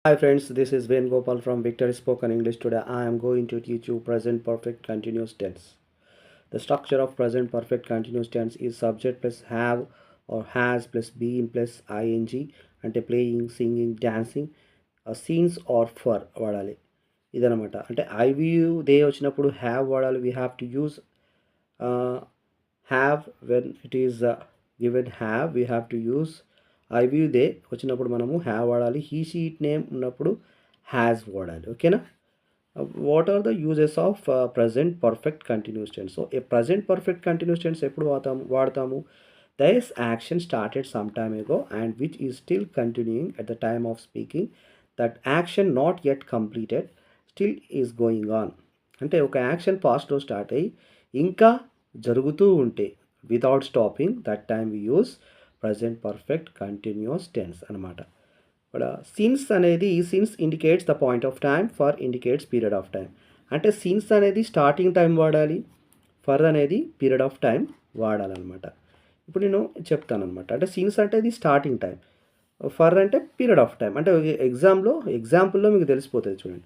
Hi friends, this is Ven Gopal from Victory Spoken English. Today I am going to teach you present perfect continuous tense. The structure of present perfect continuous tense is subject plus have or has plus been plus ing అంటే playing singing dancing since or for వాడాలి ఇదనమాట. అంటే I you they వచ్చినప్పుడు have వాడాలి. We have to use have when it is given have we have to use I you they వచ్చినప్పుడు మనము have వాడాలి. He she it name ఉన్నప్పుడు has వాడాలి. ఓకేనా? What are the uses of present perfect continuous tense? So a present perfect continuous tense ఎప్పుడు వాడతాము? This action started some time ago and which is still continuing at the time of speaking. That action not yet completed still is going on. అంటే ఒక action పాస్ట్లో start అయ్యి ఇంకా జరుగుతూ ఉంటే without stopping that time we use present perfect continuous tense అనమాట. ఇక్కడ since అనేది since indicates the point of time, for indicates period of time. అంటే సిన్స్ అనేది స్టార్టింగ్ టైం వాడాలి, ఫర్ అనేది పీరియడ్ ఆఫ్ టైం వాడాలన్నమాట. ఇప్పుడు నేను చెప్తానమాట. అంటే సిన్స్ అంటే ఇది స్టార్టింగ్ టైం, ఫర్ అంటే పీరియడ్ ఆఫ్ టైం. అంటే ఎగ్జాంపుల్లో మీకు తెలిసిపోతుంది చూడండి.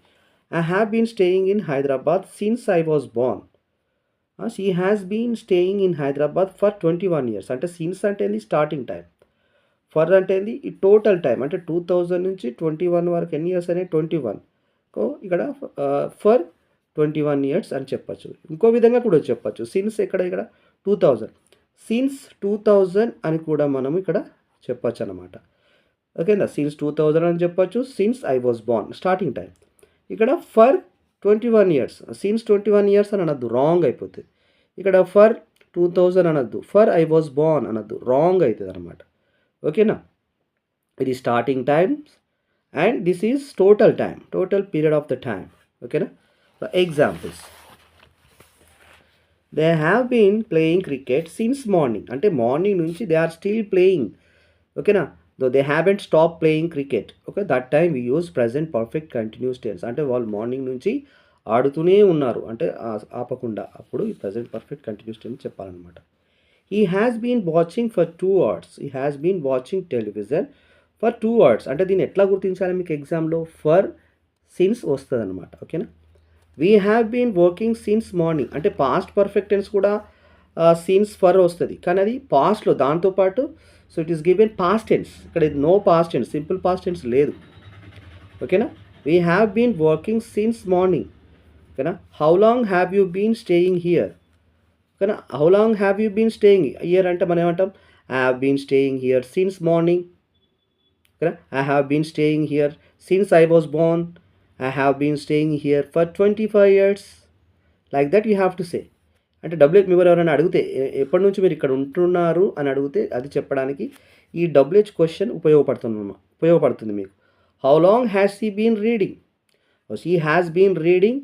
I have been staying in Hyderabad since I was born. She has been staying in Hyderabad for 21 years. అంటే సిన్స్ అంటే ఇది స్టార్టింగ్ టైం, ఫర్ అంటే ఏంది ఈ టోటల్ టైం. అంటే 2000 నుంచి 21 వరకు ఎన్ని ఇయర్స్ అనేది 21. ఇక్కడ ఫర్ 21 years అని చెప్పచ్చు. ఇంకో విధంగా కూడా చెప్పచ్చు. సిన్స్ ఇక్కడ 2000, సిన్స్ 2000 అని కూడా మనం ఇక్కడ చెప్పచ్చు అనమాట. ఓకేనా? సిన్స్ 2000 అని చెప్పచ్చు. Since I was Born starting time. ఇక్కడ ఫర్ 21 years, సిన్స్ 21 years అని అనద్దు, రాంగ్ అయిపోతుంది. ఇక్కడ ఫర్ 2000 అనద్దు, ఫర్ ఐ వాజ్ బోర్న్ అనద్దు, రాంగ్ అవుతుంది అనమాట. ఓకేనా? ఇది starting times and this is total time, total period of the time. ఓకేనా? Examples. They have been playing cricket since morning. అంటే మార్నింగ్ నుంచి దే ఆర్ స్టిల్ ప్లేయింగ్. ఓకేనా? Though they haven't stop playing cricket. Okay, that time we use present perfect continuous tense. అంటే వాళ్ళు morning నుంచి ఆడుతూనే ఉన్నారు, అంటే ఆపకుండా, అప్పుడు ఈ ప్రజెంట్ పర్ఫెక్ట్ కంటిన్యూస్ టెన్స్ చెప్పాలన్నమాట. He has been watching for 2 hours. He has been watching television for 2 hours. అంటే దీన్ని ఎట్లా గుర్తించాలి మీకు ఎగ్జామ్లో? ఫర్ సిన్స్ వస్తుంది అనమాట. ఓకేనా? We have been working since morning. అంటే పాస్ట్ పర్ఫెక్ట్ టెన్స్ కూడా సిన్స్ ఫర్ వస్తుంది, కానీ అది పాస్ట్లో దాంతోపాటు. So it is given past tense. ఇక్కడ ఇది no past tense, simple past tense లేదు. ఓకేనా? We have been working since morning. ఓకేనా? How long have you been staying here. ఓకేనా? How long have you been staying here అంటే మనం ఏమంటాం? I have been staying here since morning. ఓకేనా? I have been staying here since I was born. I have been staying here for 25 years. Like that you have to say. అంటే WH మీరు ఎవరైనా అడిగితే ఎప్పటి నుంచి మీరు ఇక్కడ ఉంటున్నారు అని అడిగితే అది చెప్పడానికి ఈ డబ్ల్యూహెచ్ క్వశ్చన్ ఉపయోగపడుతుంది మీకు. How long has she been reading? She has been reading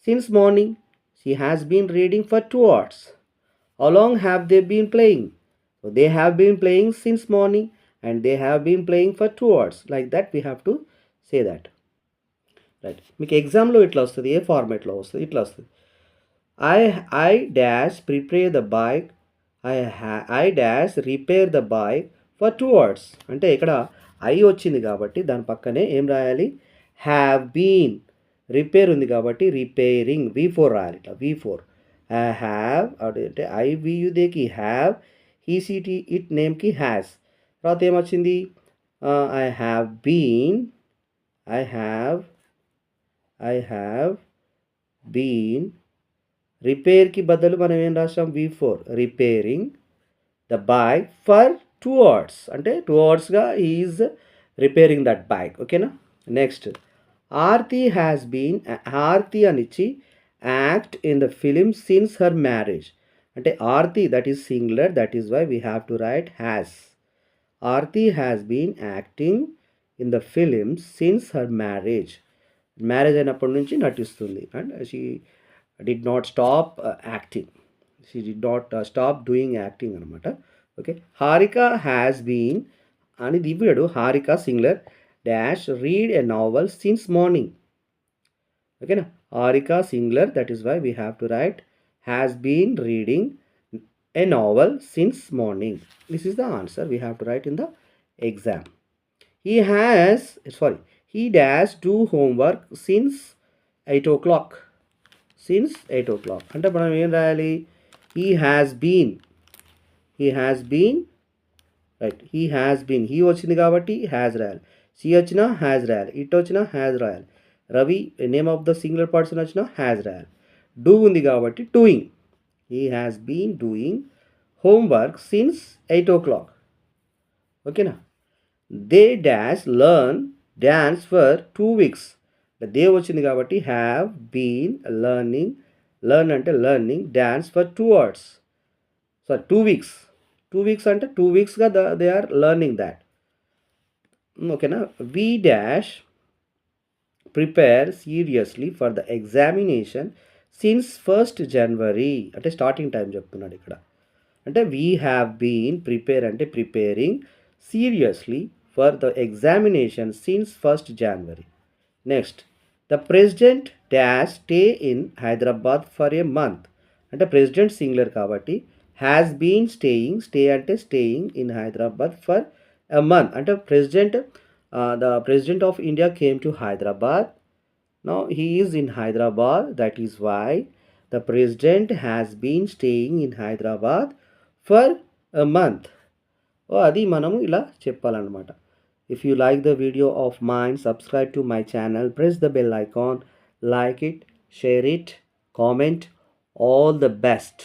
since morning. She has been reading for 2 hours. How long have they been playing? They have been playing since morning and they have been playing for 2 hours. Like that we have to say that. Right? మీకు ఎగ్జామ్లో ఇట్లా వస్తుంది, ఏ ఫార్మేట్లో వస్తుంది? ఇట్లా వస్తుంది. I dash prepare the bike. I dash repair the bike for 2 hours. అంటే ఇక్కడ I వచ్చింది కాబట్టి దాని పక్కనే ఏం రాయాలి? Have been. రిపేర్ ఉంది కాబట్టి రిపేరింగ్ V4 రాయాలి. ఇట్లా V4. ఐ హ్యావ్ అంటే ఐ వియుదేకి హ్యావ్, హీ సిటీ ఇట్ నేమ్కి హ్యాస్. తర్వాత ఏమొచ్చింది? I have been. I have been. రిపేర్కి బదులు మనం ఏం రాసాం? V4. Repairing the bike for 2 hours. అంటే 2 hours is repairing that bike. ఓకేనా? Next, Aarti has been. Aarti అనిచ్చి act in the film since her marriage. అంటే Aarti that is singular, that is why we have to write has. Aarti has been acting in the film since her marriage. Marriage అయినప్పటి నుంచి నటిస్తుంది. And she did not stop acting. She did not stop doing acting అనమాట. Okay, Harika has been అని దివ్యాడు. Harika singular dash read a novel since morning. ఓకేనా? Harika singular, that is why we have to write has been reading a novel since morning. This is the answer we have to write in the exam. He has, sorry, he dash do homework since 8 o'clock. Since 8 o'clock అంటే మనం ఏం రాయాలి? he has been right, he has been, he వచ్చింది కాబట్టి has రాయాలి, she వచ్చినా has రాయాలి, it వచ్చినా has రాయాలి, Ravi name of the singular person వచ్చినా has రాయాలి, డూ ఉంది కాబట్టి doing. he has been doing homework since 8 o'clock. ఓకేనా? they dash learn dance for 2 weeks. They వచ్చింది కాబట్టి హ్యావ్ బీన్ లెర్నింగ్, లెర్న్ అంటే learning, dance for 2 hours, sorry 2 weeks. 2 weeks అంటే 2 weeksగా దే ఆర్ లెర్నింగ్ దాట్. ఓకేనా? We dash prepare seriously for the examination since 1st January అంటే starting time చెప్తున్నాడు ఇక్కడ. అంటే వీ హ్యావ్ బీన్ ప్రిపేర్ అంటే preparing seriously for the examination since 1st January. Next, the president dash stay in Hyderabad for a month అంటే president singular కాబట్టి has been staying, stay అంటే staying in Hyderabad for a month అంటే the president of India came to Hyderabad. Now he is in Hyderabad, that is why the president has been staying in Hyderabad for a month. అది మనము ఇలా చెప్పాలన్నమాట. If you like the video of mine, subscribe to my channel, press the bell icon, like it, share it, comment. All the best.